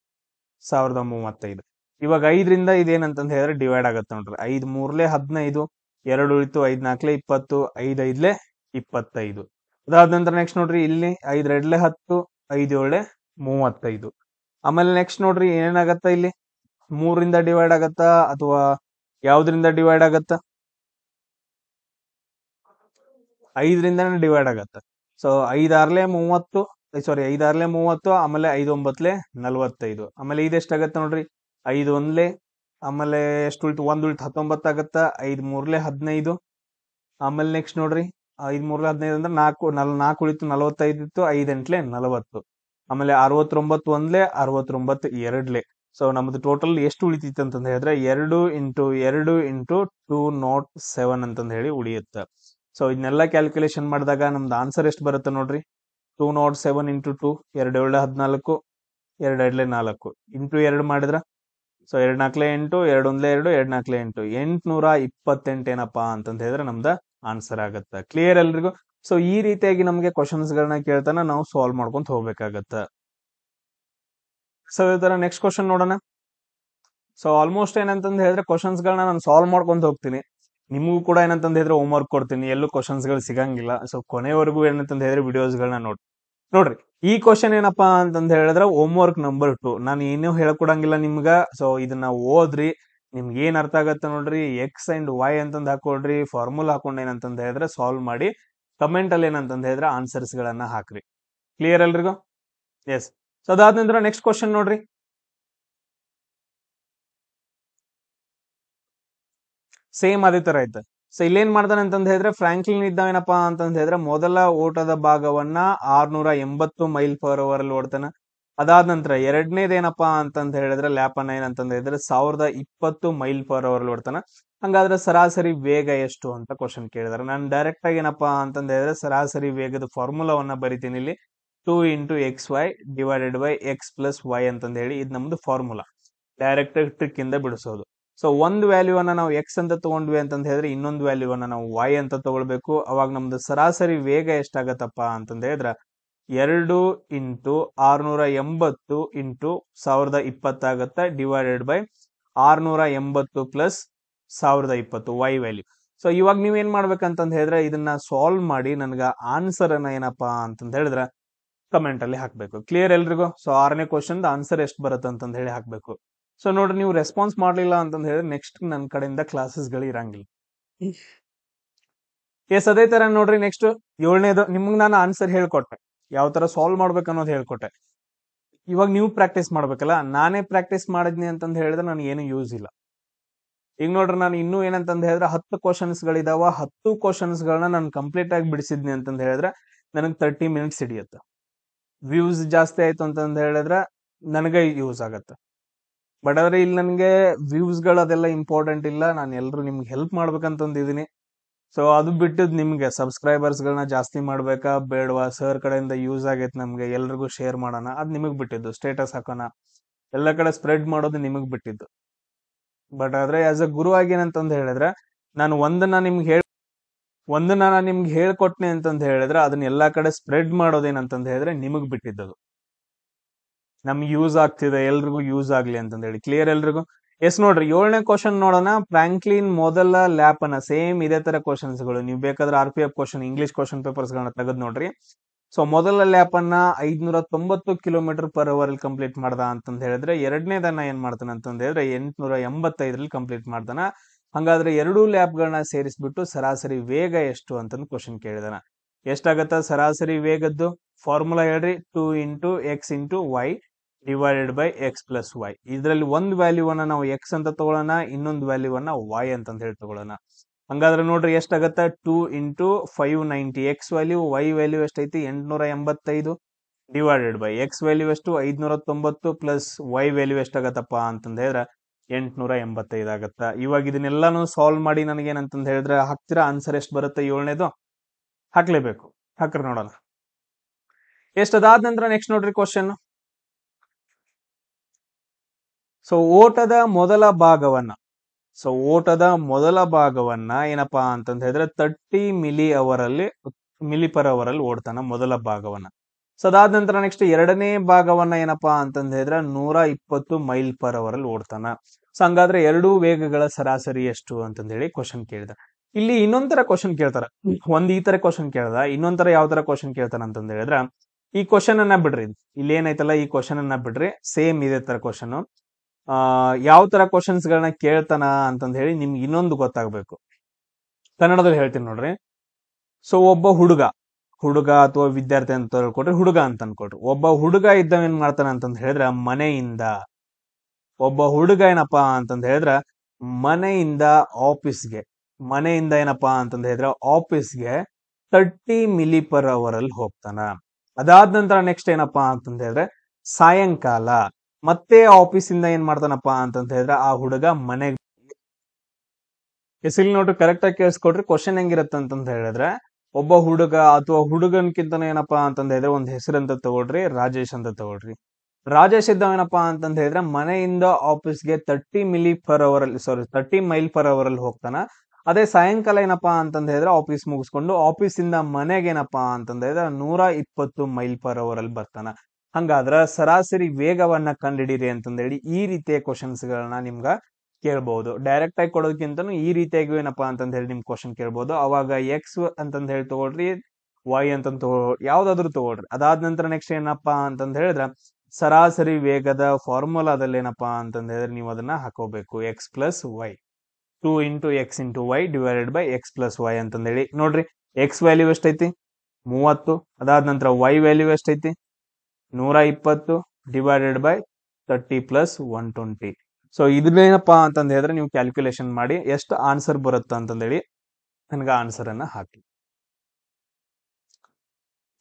1035. ಇವಾಗ 5ರಿಂದ ಇದೇನಂತಂದ ಹೇಳಿದ್ರೆ ಡಿವೈಡ್ ಆಗತ್ತೆ ನೋಡ್ರಿ. 5 3 15, 2 ಉಳಿತು, 5 4 20, 5 5 25. ಅದಾದ ನಂತರ ನೆಕ್ಸ್ಟ್ ನೋಡ್ರಿ ಇಲ್ಲಿ 5 2 10, 5 7 35. ಆಮೇಲೆ ನೆಕ್ಸ್ಟ್ ನೋಡ್ರಿ ಏನಾಗತ್ತ ಇಲ್ಲಿ 3ರಿಂದ ಡಿವೈಡ್ ಆಗತ್ತಾ ಅಥವಾ ಯಾವ್ದ್ರಿಂದ ಡಿವೈಡ್ ಆಗತ್ತ? 5ರಿಂದಾನೇ ಡಿವೈಡ್ ಆಗತ್ತ. ಸೊ 5 6 30, ಸಾರಿ 5 6 30, ಆಮೇಲೆ 5 9 45. ಆಮೇಲೆ ಇದೆಷ್ಟಾಗತ್ತ ನೋಡ್ರಿ 5 1, ಆಮೇಲೆ ಎಷ್ಟು ಉಳಿತು 1 ಉಳಿತು 19 ಆಗತ್ತ. 5 3 15. ಆಮೇಲೆ ನೆಕ್ಸ್ಟ್ ನೋಡ್ರಿ 5 3 15 ಅಂದ್ರೆ 4 ಉಳಿತು 45 ಇತ್ತು. 5 8 40. ಆಮೇಲೆ 69 1, 69 2. ಸೊ ನಮ್ದು ಟೋಟಲ್ ಎಷ್ಟು ಉಳಿತೈತಿ ಅಂತಂದ ಹೇಳಿದ್ರೆ 2 ಇಂಟು 2 ಇಂಟು 207 ಅಂತಂದ ಹೇಳಿ ಉಳಿಯುತ್ತೆ. ಸೊ ಇದನ್ನೆಲ್ಲ ಕ್ಯಾಲ್ಕುಲೇಷನ್ ಮಾಡಿದಾಗ ನಮ್ದು ಆನ್ಸರ್ ಎಷ್ಟು ಬರುತ್ತೆ ನೋಡ್ರಿ 207 ಇಂಟು 2, 2 7 14, 2 2 4 ಇಂಟು 2 ಮಾಡಿದ್ರ ಸೊ 2 4 8, 2 1 2, 2 4 8, 828 ಏನಪ್ಪಾ ಅಂತಂದ ಹೇಳಿದ್ರೆ ನಮ್ದ ಆನ್ಸರ್ ಆಗತ್ತ. ಕ್ಲಿಯರ್ ಎಲ್ರಿಗೂ? ಸೊ ಈ ರೀತಿಯಾಗಿ ನಮ್ಗೆ ಕ್ವಶನ್ಸ್ ಗಳನ್ನ ಕೇಳ್ತಾನ ನಾವು ಸಾಲ್ವ್ ಮಾಡ್ಕೊಂತ ಹೋಗ್ಬೇಕಾಗತ್ತ. ಸೊ ಈ ತರ ನೆಕ್ಸ್ಟ್ ಕ್ವಶನ್ ನೋಡೋಣ. ಸೊ ಆಲ್ಮೋಸ್ಟ್ ಏನಂತಂದ ಹೇಳಿದ್ರೆ ಕ್ವಶನ್ಸ್ ಗಳನ್ನ ನಾನು ಸಾಲ್ವ್ ಮಾಡ್ಕೊಂತ ಹೋಗ್ತೀನಿ. ನಿಮಗೂ ಕೂಡ ಏನಂತಂದ ಹೇಳಿದ್ರೆ ಹೋಮ್ ವರ್ಕ್ ಕೊಡ್ತೀನಿ, ಎಲ್ಲೂ ಕ್ವಶನ್ಸ್ ಗಳು ಸಿಗಂಗಿಲ್ಲ. ಸೊ ಕೊನೆವರೆಗೂ ಏನಂತಂದ ಹೇಳಿದ್ರೆ ವಿಡಿಯೋಸ್ ಗಳನ್ನ ನೋಡ್ರಿ. ಈ ಕ್ವಶನ್ ಏನಪ್ಪಾ ಅಂತಂದ ಹೇಳಿದ್ರೆ ಹೋಮ್ ವರ್ಕ್ ನಂಬರ್ 2. ನಾನು ಏನೂ ಹೇಳ್ಕೊಡಂಗಿಲ್ಲ ನಿಮ್ಗ. ಸೊ ಇದನ್ನ ಓದ್ರಿ, ನಿಮ್ಗೆ ಏನ್ ಅರ್ಥ ಆಗತ್ತ ನೋಡ್ರಿ. ಎಕ್ಸ್ ಅಂಡ್ ವೈ ಅಂತಂದ್ ಹಾಕೊಡ್ರಿ, ಫಾರ್ಮುಲಾ ಹಾಕೊಂಡ್ ಏನಂತಂದ ಹೇಳಿದ್ರೆ ಸಾಲ್ವ್ ಮಾಡಿ ಕಮೆಂಟ್ ಅಲ್ಲಿ ಏನಂತಂದ ಹೇಳಿದ್ರೆ ಆನ್ಸರ್ಸ್ ಗಳನ್ನ ಹಾಕ್ರಿ. ಕ್ಲಿಯರ್ ಎಲ್ರಿಗೂ? ಎಸ್. ಸೊ ಅದಾದ ನಂತರ ನೆಕ್ಸ್ಟ್ ಕ್ವಶನ್ ನೋಡ್ರಿ. ಸೇಮ್ ಅದೇ ತರ ಐತೆ. ಸೊ ಇಲ್ಲೇನ್ ಮಾಡ್ತಾನೆ ಅಂತಂದ ಹೇಳಿದ್ರೆ ಫ್ರಾಂಕ್ಲಿನ್ ಇದ್ದಾವೇನಪ್ಪಾ ಅಂತಂದ ಹೇಳಿದ್ರೆ ಮೊದಲ ಓಟದ ಭಾಗವನ್ನ 680 ಮೈಲ್ ಪರ್ ಅವರ್ ಅಲ್ಲಿ ಓಡ್ತಾನ. ಅದಾದ ನಂತರ ಎರಡನೇದೇನಪ್ಪಾ ಅಂತಂದ ಹೇಳಿದ್ರೆ ಲ್ಯಾಪನ್ನ ಏನಂತಂದ ಹೇಳಿದ್ರೆ 1020 ಮೈಲ್ ಪರ್ ಅವರ್ ಅಲ್ಲಿ ಓಡ್ತಾನ. ಹಂಗಾದ್ರೆ ಸರಾಸರಿ ವೇಗ ಎಷ್ಟು ಅಂತ ಕ್ವಶನ್ ಕೇಳಿದಾರೆ. ನಾನು ಡೈರೆಕ್ಟ್ ಆಗಿ ಏನಪ್ಪಾ ಅಂತಂದ ಹೇಳಿದ್ರೆ ಸರಾಸರಿ ವೇಗದ ಫಾರ್ಮುಲಾವನ್ನ ಬರಿತೀನಿ ಇಲ್ಲಿ. 2 into XY divided by X plus Y ಅಂತಂದ ಹೇಳಿ ಇದು ನಮ್ದು ಫಾರ್ಮುಲಾ. ಡೈರೆಕ್ಟ್ ಟ್ರಿಕ್ ಇಂದ ಬಿಡಿಸೋದು. ಸೊ ಒಂದು ವ್ಯಾಲ್ಯೂವನ್ನ ನಾವು ಎಕ್ಸ್ ಅಂತ ತಗೊಂಡ್ವಿ ಅಂತಂದ ಹೇಳಿದ್ರೆ ಇನ್ನೊಂದು ವ್ಯಾಲ್ಯೂವನ್ನ ನಾವು ವೈ ಅಂತ ತಗೊಳ್ಬೇಕು. ಅವಾಗ ನಮ್ದು ಸರಾಸರಿ ವೇಗ ಎಷ್ಟಾಗತ್ತಪ್ಪ ಅಂತಂದ ಹೇಳಿದ್ರೆ 2 ಇಂಟು 680 ಇಂಟು 1020 ಆಗತ್ತ divided by 680 plus 1020 y value. So ಇವಾಗ ನೀವೇನ್ ಮಾಡ್ಬೇಕಂತಂದ ಹೇಳಿದ್ರೆ ಇದನ್ನ ಸಾಲ್ವ್ ಮಾಡಿ ನನ್ಗ ಆನ್ಸರ್ ಅನ್ನ ಏನಪ್ಪಾ ಅಂತಂದ ಹೇಳಿದ್ರೆ ಕಮೆಂಟ್ ಅಲ್ಲಿ ಹಾಕ್ಬೇಕು. ಕ್ಲಿಯರ್ ಎಲ್ರಿಗೂ? ಸೊ 6ನೇ ಕ್ವಶನ್ ಆನ್ಸರ್ ಎಷ್ಟು ಬರುತ್ತೆ ಅಂತಂದ ಹೇಳಿ ಹಾಕ್ಬೇಕು. ಸೊ ನೋಡ್ರಿ, ನೀವು ರೆಸ್ಪಾನ್ಸ್ ಮಾಡ್ಲಿಲ್ಲ ಅಂತಂದ ಹೇಳಿದ್ರೆ ನೆಕ್ಸ್ಟ್ ನನ್ನ ಕಡೆಯಿಂದ ಕ್ಲಾಸಸ್ ಗಳು ಇರಂಗಿಲ್ಲ. ಎಸ್, ಅದೇ ತರ ನೋಡ್ರಿ ನೆಕ್ಸ್ಟ್ 7ನೇದು ನಿಮ್ಗೆ ನಾನು ಆನ್ಸರ್ ಹೇಳ್ಕೊಟ್ಟೆ, ಯಾವ ತರ ಸಾಲ್ವ್ ಮಾಡ್ಬೇಕು ಅನ್ನೋದು ಹೇಳ್ಕೊಟ್ಟೆ. ಇವಾಗ ನೀವು ಪ್ರಾಕ್ಟೀಸ್ ಮಾಡ್ಬೇಕಲ್ಲ. ನಾನೇ ಪ್ರಾಕ್ಟೀಸ್ ಮಾಡಿದ್ನಿ ಅಂತಂದ ಹೇಳಿದ್ರೆ ನನಗೆ ಏನು ಯೂಸ್ ಇಲ್ಲ. ಈಗ ನೋಡ್ರಿ, ನಾನು ಇನ್ನೂ ಏನಂತಂದ ಹೇಳಿದ್ರೆ 10 ಕ್ವಶನ್ಸ್ ಗಳಿದಾವ. 10 ಕ್ವಶನ್ಸ್ ಗಳನ್ನ ನಾನು ಕಂಪ್ಲೀಟ್ ಆಗಿ ಬಿಡಿಸಿದ್ನಿ ಅಂತಂದ ಹೇಳಿದ್ರೆ ನನಗೆ 30 ಮಿನಿಟ್ಸ್ ಹಿಡಿಯುತ್ತೆ. ವ್ಯೂಸ್ ಜಾಸ್ತಿ ಆಯ್ತು ಅಂತಂದ ಹೇಳಿದ್ರೆ ನನಗೆ ಯೂಸ್ ಆಗತ್ತೆ. ಬಟ್ ಆದ್ರೆ ಇಲ್ಲಿ ನನಗೆ ವ್ಯೂಸ್ ಗಳು ಅದೆಲ್ಲ ಇಂಪಾರ್ಟೆಂಟ್ ಇಲ್ಲ. ನಾನು ಎಲ್ರು ನಿಮ್ಗೆ ಹೆಲ್ಪ್ ಮಾಡ್ಬೇಕಂತಂದಿದ್ದೀನಿ. ಸೊ ಅದು ಬಿಟ್ಟಿದ್ ನಿಮ್ಗೆ ಸಬ್ಸ್ಕ್ರೈಬರ್ಸ್ ಗಳನ್ನ ಜಾಸ್ತಿ ಮಾಡ್ಬೇಕಾ ಬೇಡವಾ, ಸರ್ ಕಡೆಯಿಂದ ಯೂಸ್ ಆಗೈತೆ ನಮ್ಗೆ, ಎಲ್ರಿಗೂ ಶೇರ್ ಮಾಡೋಣ, ಅದ್ ನಿಮಗ್ ಬಿಟ್ಟಿದ್ದು. ಸ್ಟೇಟಸ್ ಹಾಕೋಣ, ಎಲ್ಲ ಕಡೆ ಸ್ಪ್ರೆಡ್ ಮಾಡೋದು ನಿಮಗ್ ಬಿಟ್ಟಿದ್ದು. ಬಟ್ ಆದ್ರೆ ಆಸ್ ಅ ಗುರು ಆಗಿ ಏನಂತಂದ್ ಹೇಳಿದ್ರೆ ನಾನು ಒಂದನ್ನ ನಿಮ್ಗೆ ಹೇಳ್ಕೊಟ್ನೆ ಅಂತಂದ್ ಹೇಳಿದ್ರೆ ಅದನ್ನ ಎಲ್ಲಾ ಕಡೆ ಸ್ಪ್ರೆಡ್ ಮಾಡೋದೇನಂತಂದ್ ಹೇಳಿದ್ರೆ ನಿಮಗ್ ಬಿಟ್ಟಿದ್ದದು. ನಮ್ಗೆ ಯೂಸ್ ಆಗ್ತಿದೆ, ಎಲ್ರಿಗೂ ಯೂಸ್ ಆಗ್ಲಿ ಅಂತಂದ ಹೇಳಿ. ಕ್ಲಿಯರ್ ಎಲ್ರಿಗೂ? ಎಸ್. ನೋಡ್ರಿ 7ನೇ ಕ್ವಶನ್ ನೋಡೋಣ. ಫ್ರಾಂಕ್ಲಿನ್ ಮೊದಲ ಲ್ಯಾಪ್ ಅನ್ನ, ಸೇಮ್ ಇದೇ ತರ ಕ್ವಶನ್ಸ್ ಗಳು ನೀವು ಬೇಕಾದ್ರೆ RPF question, English question papers ಗಳನ್ನ ತೆಗೆದ್ ನೋಡ್ರಿ. ಸೊ ಮೊದಲ ಲ್ಯಾಪ್ ಅನ್ನ 590 ಕಿಲೋಮೀಟರ್ ಪರ್ ಅವರ್ ಅಲ್ಲಿ ಕಂಪ್ಲೀಟ್ ಮಾಡ್ದ ಅಂತಂದ ಹೇಳಿದ್ರೆ ಎರಡನೇದನ್ನ ಏನ್ ಮಾಡ್ತಾನೆ ಅಂತಂದ ಹೇಳಿದ್ರೆ 885 ಕಂಪ್ಲೀಟ್ ಮಾಡ್ತಾನ. ಹಂಗಾದ್ರೆ ಎರಡೂ ಲ್ಯಾಪ್ ಗಳನ್ನ ಸೇರಿಸ್ಬಿಟ್ಟು ಸರಾಸರಿ ವೇಗ ಎಷ್ಟು ಅಂತಂದು ಕ್ವಶನ್ ಕೇಳಿದಾನ. ಎಷ್ಟಾಗತ್ತ ಸರಾಸರಿ ವೇಗದ್ದು ಫಾರ್ಮುಲಾ ಹೇಳ್ರಿ. 2 into x into y divided by x plus y. ಇದರಲ್ಲಿ ಒಂದು ವ್ಯಾಲ್ಯೂವನ್ನ ನಾವು ಎಕ್ಸ್ ಅಂತ ತಗೊಳ್ಳೋಣ, ಇನ್ನೊಂದು ವ್ಯಾಲ್ಯೂವನ್ನ ವೈ ಅಂತ ಹೇಳಿ ತಗೊಳ್ಳೋಣ. ಹಂಗಾದ್ರೆ ನೋಡ್ರಿ ಎಷ್ಟಾಗತ್ತ 2 into 590. X value, y value ಎಷ್ಟೈತಿ 885 ಡಿವೈಡೆಡ್ ಬೈ ಎಕ್ಸ್ ವ್ಯಾಲ್ಯೂ ಎಷ್ಟು 590 ಪ್ಲಸ್ ವೈ ವ್ಯಾಲ್ಯೂ ಎಷ್ಟಾಗತ್ತಪ್ಪ ಅಂತಂದ ಹೇಳಿದ್ರೆ 885 ಆಗತ್ತ. ಇವಾಗ ಇದನ್ನೆಲ್ಲಾನು ಸಾಲ್ವ್ ಮಾಡಿ ನನಗೇನಂತಂದ ಹೇಳಿದ್ರೆ ಹಾಕ್ತಿರಾ ಆನ್ಸರ್ ಎಷ್ಟು ಬರುತ್ತೆ? 7ನೇದು ಹಾಕ್ಲೇಬೇಕು. ಹಾಕ್ರಿ ನೋಡೋಣ ಎಷ್ಟದಾದ ನಂತರ ನೆಕ್ಸ್ಟ್ ನೋಡ್ರಿ ಕ್ವಶನ್. ಸೊ ಓಟದ ಮೊದಲ ಭಾಗವನ್ನ ಸೊ ಓಟದ ಮೊದಲ ಭಾಗವನ್ನ ಏನಪ್ಪಾ ಅಂತಂದ ಹೇಳಿದ್ರೆ 30 ಮಿಲಿ ಪರ್ ಅವರ್ ಅಲ್ಲಿ ಓಡ್ತಾನ ಮೊದಲ ಭಾಗವನ್ನ. ಸೊ ಅದಾದ ನಂತರ ನೆಕ್ಸ್ಟ್ ಎರಡನೇ ಭಾಗವನ್ನ ಏನಪ್ಪಾ ಅಂತಂದ ಹೇಳಿದ್ರೆ 120 ಮೈಲ್ ಪರ್ ಅವರ್ ಅಲ್ಲಿ ಓಡ್ತಾನ. ಸೊ ಹಂಗಾದ್ರೆ ಎರಡೂ ವೇಗಗಳ ಸರಾಸರಿ ಎಷ್ಟು ಅಂತಂದ ಹೇಳಿ ಕ್ವಶನ್ ಕೇಳಿದ. ಇಲ್ಲಿ ಇನ್ನೊಂದ್ ತರ ಕ್ವಶನ್ ಕೇಳ್ತಾರ. ಒಂದ್ ಈ ತರ ಕ್ವಶನ್ ಕೇಳ್ದ, ಇನ್ನೊಂದ್ ತರ ಯಾವ ತರ ಕ್ವಶನ್ ಕೇಳ್ತಾರ ಅಂತಂದ ಹೇಳಿದ್ರ ಈ ಕ್ವಶನ್ ಅನ್ನ ಬಿಡ್ರಿ, ಇಲ್ಲಿ ಏನೈತಲ್ಲ ಈ ಕ್ವಶನ್ ಅನ್ನ ಬಿಡ್ರಿ, ಸೇಮ್ ಇದೇ ತರ ಕ್ವಶನ್. ಯಾವ ತರ ಕ್ವಶನ್ಸ್ ಗಳನ್ನ ಕೇಳ್ತಾನ ಅಂತಂದ ಹೇಳಿ ನಿಮ್ಗೆ ಇನ್ನೊಂದು ಗೊತ್ತಾಗ್ಬೇಕು. ಕನ್ನಡದಲ್ಲಿ ಹೇಳ್ತೀನಿ ನೋಡ್ರಿ. ಸೊ ಒಬ್ಬ ಹುಡುಗ ಅಥವಾ ವಿದ್ಯಾರ್ಥಿ ಅಂತ ಹೇಳ್ಕೊಟ್ರಿ, ಹುಡುಗ ಅಂತ ಅನ್ಕೊಟ್ರಿ. ಒಬ್ಬ ಹುಡುಗ ಇದ್ದವ ಏನ್ ಮಾಡ್ತಾನ ಅಂತಂದ ಹೇಳಿದ್ರ ಒಬ್ಬ ಹುಡುಗ ಏನಪ್ಪಾ ಅಂತಂದ ಹೇಳಿದ್ರ ಮನೆಯಿಂದ ಏನಪ್ಪಾ ಅಂತಂದ ಹೇಳಿದ್ರ ಆಫೀಸ್ಗೆ 30 ಮಿಲಿ ಪರ್ ಅವರ್ ಅಲ್ಲಿ ಹೋಗ್ತಾನ. ಅದಾದ ನಂತರ ನೆಕ್ಸ್ಟ್ ಏನಪ್ಪಾ ಅಂತಂದ ಹೇಳಿದ್ರೆ ಸಾಯಂಕಾಲ ಮತ್ತೆ ಆಫೀಸಿಂದ ಏನ್ ಮಾಡ್ತಾನಪ್ಪಾ ಅಂತಂತ ಹೇಳಿದ್ರೆ ಆ ಹುಡುಗ ಮನೆಗೆ. ಇಲ್ಲಿ ನೋಡ್ರಿ, ಕರೆಕ್ಟ್ ಆಗಿ ಕೇಳಿಸ್ಕೊಡ್ರಿ. ಕ್ವಶನ್ ಹೆಂಗಿರತ್ತ ಅಂತಂತ ಹೇಳಿದ್ರೆ ಒಬ್ಬ ಹುಡುಗ ಅಥವಾ ಹುಡುಗನ್ಕಿಂತ ಏನಪ್ಪಾ ಅಂತಂದ ಹೇಳಿದ್ರೆ ಒಂದ್ ಹೆಸರಂತ ತಗೊಳ್ರಿ, ರಾಜೇಶ್ ಅಂತ ತಗೊಳ್ರಿ. ರಾಜೇಶ್ ಇದ್ದವೇನಪ್ಪಾ ಅಂತಂದ ಹೇಳಿದ್ರೆ ಮನೆಯಿಂದ ಆಫೀಸ್ಗೆ 30 ಮೈಲ್ ಪರ್ ಅವರ್ ಅಲ್ಲಿ ಹೋಗ್ತಾನ. ಅದೇ ಸಾಯಂಕಾಲ ಏನಪ್ಪಾ ಅಂತಂದ ಹೇಳಿದ್ರೆ ಆಫೀಸ್ ಮುಗಿಸ್ಕೊಂಡು ಆಫೀಸಿಂದ ಮನೆಗೆ ಏನಪ್ಪಾ ಅಂತಂದ ಹೇಳಿದ್ರೆ 120 ಮೈಲ್ ಪರ್ ಅವರ್ ಅಲ್ಲಿ ಬರ್ತಾನ. ಹಂಗಾದ್ರ ಸರಾಸರಿ ವೇಗವನ್ನ ಕಂಡುಹಿಡಿರಿ ಅಂತಂದ ಹೇಳಿ ಈ ರೀತಿಯ ಕ್ವಶನ್ಸ್ ಗಳನ್ನ ನಿಮ್ಗ ಕೇಳ್ಬಹುದು. ಡೈರೆಕ್ಟ್ ಆಗಿ ಕೊಡೋದಕ್ಕಿಂತನೂ ಈ ರೀತಿಯಾಗಿ ಏನಪ್ಪಾ ಅಂತಂದ ಹೇಳಿ ನಿಮ್ ಕ್ವಶನ್ ಕೇಳ್ಬಹುದು. ಅವಾಗ ಎಕ್ಸ್ ಅಂತಂದ ಹೇಳಿ ತಗೊಳ್ರಿ, ವೈ ಅಂತಂದ ಯಾವ್ದಾದ್ರು ತಗೊಳ್ರಿ. ಅದಾದ ನಂತರ ನೆಕ್ಸ್ಟ್ ಏನಪ್ಪಾ ಅಂತಂದ ಹೇಳಿದ್ರ ಸರಾಸರಿ ವೇಗದ ಫಾರ್ಮುಲಾದಲ್ಲಿ ಏನಪ್ಪಾ ಅಂತಂದ ಹೇಳಿದ್ರೆ ನೀವು ಅದನ್ನ ಹಾಕೋಬೇಕು, x plus y, 2 × x × y divided by x plus y ಅಂತಂದ ಹೇಳಿ. ನೋಡ್ರಿ, ಎಕ್ಸ್ ವ್ಯಾಲ್ಯೂ ಎಷ್ಟೈತಿ 30, ಅದಾದ ನಂತರ ವೈ ವ್ಯಾಲ್ಯೂ ಎಷ್ಟೈತಿ 120 ಡಿವೈಡೆಡ್ ಬೈ 30 ಪ್ಲಸ್ 120. ಸೊ ಇದನ್ನೇನಪ್ಪಾ ಅಂತಂದ ಹೇಳಿದ್ರೆ ನೀವು ಕ್ಯಾಲ್ಕುಲೇಷನ್ ಮಾಡಿ ಎಷ್ಟು ಆನ್ಸರ್ ಬರುತ್ತೆ ಅಂತಂದೇಳಿ ನನಗೆ ಆನ್ಸರ್ ಅನ್ನ ಹಾಕಿ.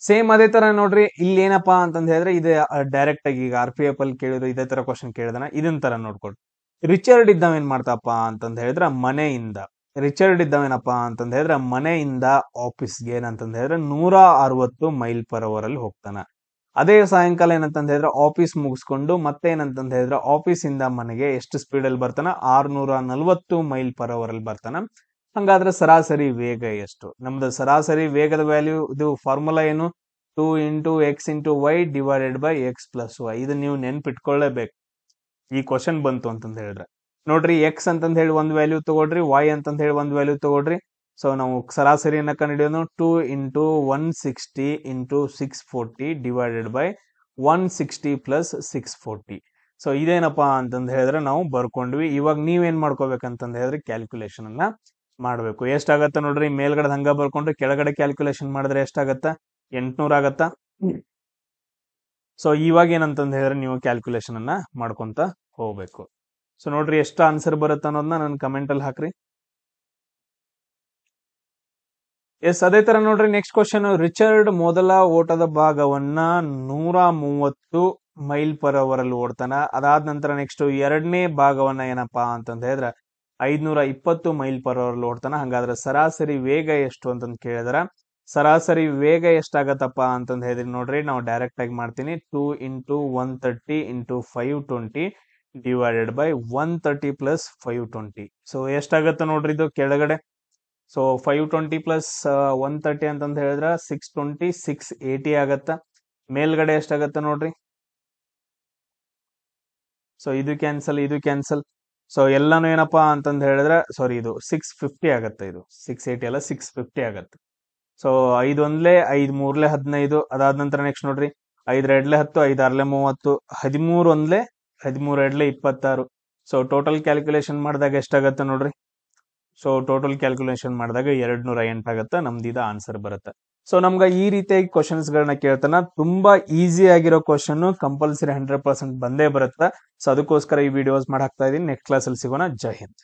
ಸೇಮ್ ಅದೇ ತರ ನೋಡ್ರಿ, ಇಲ್ಲಿ ಏನಪ್ಪಾ ಅಂತಂದ ಹೇಳಿದ್ರೆ ಇದು ಡೈರೆಕ್ಟ್ ಆಗಿ ಈಗ RPF ಅಲ್ಲಿ ಕೇಳಿದ್ರು ಇದೇ ತರ ಕ್ವಶನ್ ಕೇಳಿದಾನ. ಇದನ್ ತರ ನೋಡ್ಕೊಡ್ರಿ. ರಿಚರ್ಡ್ ಇದ್ದವ ಏನ್ ಮಾಡ್ತಾಪ್ಪ ಅಂತಂದ ಹೇಳಿದ್ರೆ ಮನೆಯಿಂದ ಆಫೀಸ್ಗೆ ಏನಂತಂದ ಹೇಳಿದ್ರೆ 160 ಮೈಲ್ ಪರ್ ಅವರ್ ಅಲ್ಲಿ ಹೋಗ್ತಾನ. ಅದೇ ಸಾಯಂಕಾಲ ಏನಂತಂದ ಹೇಳಿದ್ರೆ ಆಫೀಸ್ ಮುಗಿಸ್ಕೊಂಡು ಮತ್ತೆ ಏನಂತಂದ ಹೇಳಿದ್ರೆ ಆಫೀಸ್ ಇಂದ ಮನೆಗೆ ಎಷ್ಟು ಸ್ಪೀಡ್ ಅಲ್ಲಿ ಬರ್ತಾನ 640 ಮೈಲ್ ಪರ್ ಅವರ್ ಅಲ್ಲಿ ಬರ್ತಾನ. ಹಂಗಾದ್ರೆ ಸರಾಸರಿ ವೇಗ ಎಷ್ಟು? ನಮ್ದು ಸರಾಸರಿ ವೇಗದ ವ್ಯಾಲ್ಯೂ ಇದು ಫಾರ್ಮುಲಾ ಏನು, 2 × x × y divided by x plus y. ಇದು ನೀವು ನೆನ್ಪಿಟ್ಕೊಳ್ಳೇಬೇಕು ಈ ಕ್ವಶನ್ ಬಂತು ಅಂತಂದ ಹೇಳಿದ್ರೆ. ನೋಡ್ರಿ, ಎಕ್ಸ್ ಅಂತಂದ ಹೇಳಿ ಒಂದ್ ವ್ಯಾಲ್ಯೂ ತಗೊಳ್ರಿ, ವೈ ಅಂತಂದ ಹೇಳಿ ಒಂದ್ ವ್ಯಾಲ್ಯೂ ತಗೊಳ್ರಿ. ಸೊ ನಾವು ಸರಾಸರಿಯನ್ನ ಕಂಡುಹಿಡಿಯೋದು 2 × 160 × 640 ಡಿವೈಡೆಡ್ ಬೈ 160 ಪ್ಲಸ್ 640. ಸೊ ಇದೇನಪ್ಪಾ ಅಂತಂದ ಹೇಳಿದ್ರೆ ನಾವು ಬರ್ಕೊಂಡ್ವಿ. ಇವಾಗ ನೀವೇನ್ ಮಾಡ್ಕೋಬೇಕಂತಂದ ಹೇಳಿದ್ರೆ ಕ್ಯಾಲ್ಕುಲೇಷನ್ ಅನ್ನ ಮಾಡ್ಬೇಕು. ಎಷ್ಟಾಗತ್ತ ನೋಡ್ರಿ, ಮೇಲ್ಗಡೆ ಹಂಗ ಬರ್ಕೊಂಡ್ರೆ ಕೆಳಗಡೆ ಕ್ಯಾಲ್ಕುಲೇಷನ್ ಮಾಡಿದ್ರೆ ಎಷ್ಟಾಗತ್ತ 800 ಆಗತ್ತ. ಸೊ ಇವಾಗ ಏನಂತಂದ ಹೇಳಿದ್ರೆ ನೀವು ಕ್ಯಾಲ್ಕುಲೇಷನ್ ಅನ್ನ ಮಾಡ್ಕೊಂತ ಹೋಗ್ಬೇಕು. ಸೊ ನೋಡ್ರಿ ಎಷ್ಟು ಆನ್ಸರ್ ಬರುತ್ತೆ ಅನ್ನೋದನ್ನ ನನ್ನ ಕಮೆಂಟ್ ಅಲ್ಲಿ ಹಾಕ್ರಿ. ಎಸ್, ಅದೇ ತರ ನೋಡ್ರಿ ನೆಕ್ಸ್ಟ್ ಕ್ವಶನ್. ರಿಚರ್ಡ್ ಮೊದಲ ಓಟದ ಭಾಗವನ್ನ 130 ಮೈಲ್ ಪರ್ ಅವರ್ ಅಲ್ಲಿ ಓಡ್ತಾನ. ಅದಾದ ನಂತರ ನೆಕ್ಸ್ಟ್ ಎರಡನೇ ಭಾಗವನ್ನ ಏನಪ್ಪಾ ಅಂತಂದ ಹೇಳಿದ್ರೆ 520 ಮೈಲ್ ಪರ್ ಅವರ್ ಅಲ್ಲಿ ಓಡ್ತಾನ. ಹಂಗಾದ್ರೆ ಸರಾಸರಿ ವೇಗ ಎಷ್ಟು ಅಂತಂದ್ ಕೇಳಿದ್ರ ಸರಾಸರಿ ವೇಗ ಎಷ್ಟಾಗತ್ತಪ್ಪ ಅಂತಂದ್ ಹೇಳಿದ್ರಿ ನೋಡ್ರಿ, ನಾವು ಡೈರೆಕ್ಟ್ ಆಗಿ ಮಾಡ್ತೀನಿ. 2 × 130 × 520 ಡಿವೈಡೆಡ್ ಬೈ 130 ಪ್ಲಸ್ 520. ಸೊ ಎಷ್ಟಾಗತ್ತ ನೋಡ್ರಿ ಇದು ಕೆಳಗಡೆ. ಸೊ 520 ಪ್ಲಸ್ 130 ಅಂತಂದ ಹೇಳಿದ್ರ 620 680 ಆಗತ್ತ. ಮೇಲ್ಗಡೆ ಎಷ್ಟಾಗತ್ತ ನೋಡ್ರಿ. ಸೊ ಇದು ಕ್ಯಾನ್ಸಲ್. ಸೊ ಎಲ್ಲಾನು ಏನಪ್ಪಾ ಅಂತಂದ ಹೇಳಿದ್ರೆ ಸಾರಿ ಇದು 650 ಆಗತ್ತೆ. ಇದು 680 ಅಲ್ಲ 650 ಆಗತ್ತೆ. ಸೊ 5 1 5 3 15. ಅದಾದ ನಂತರ ನೆಕ್ಸ್ಟ್ ನೋಡ್ರಿ 5 2 10 5 6 30 13 1 13 2 26. ಸೊ ಟೋಟಲ್ ಕ್ಯಾಲ್ಕುಲೇಷನ್ ಮಾಡಿದಾಗ ಎಷ್ಟಾಗತ್ತೆ ನೋಡ್ರಿ. ಸೊ ಟೋಟಲ್ ಕ್ಯಾಲ್ಕುಲೇಷನ್ ಮಾಡಿದಾಗ 208 ಆಗತ್ತೆ. ನಮ್ದು ಇದು ಆನ್ಸರ್ ಬರುತ್ತೆ. ಸೊ ನಮ್ಗ ಈ ರೀತಿಯಾಗಿ ಕ್ವಶನ್ಸ್ ಗಳನ್ನ ಕೇಳ್ತಾನ. ತುಂಬಾ ಈಸಿ ಆಗಿರೋ ಕ್ವಶನ್, ಕಂಪಲ್ಸರಿ 100% ಬಂದೇ ಬರುತ್ತೆ. ಸೊ ಅದಕ್ಕೋಸ್ಕರ ಈ ವಿಡಿಯೋಸ್ ಮಾಡಿ ಹಾಕ್ತಾ ಇದೀನಿ. ನೆಕ್ಸ್ಟ್ ಕ್ಲಾಸ್ ಅಲ್ಲಿ ಸಿಗೋಣ. ಜೈ ಹಿಂದ್.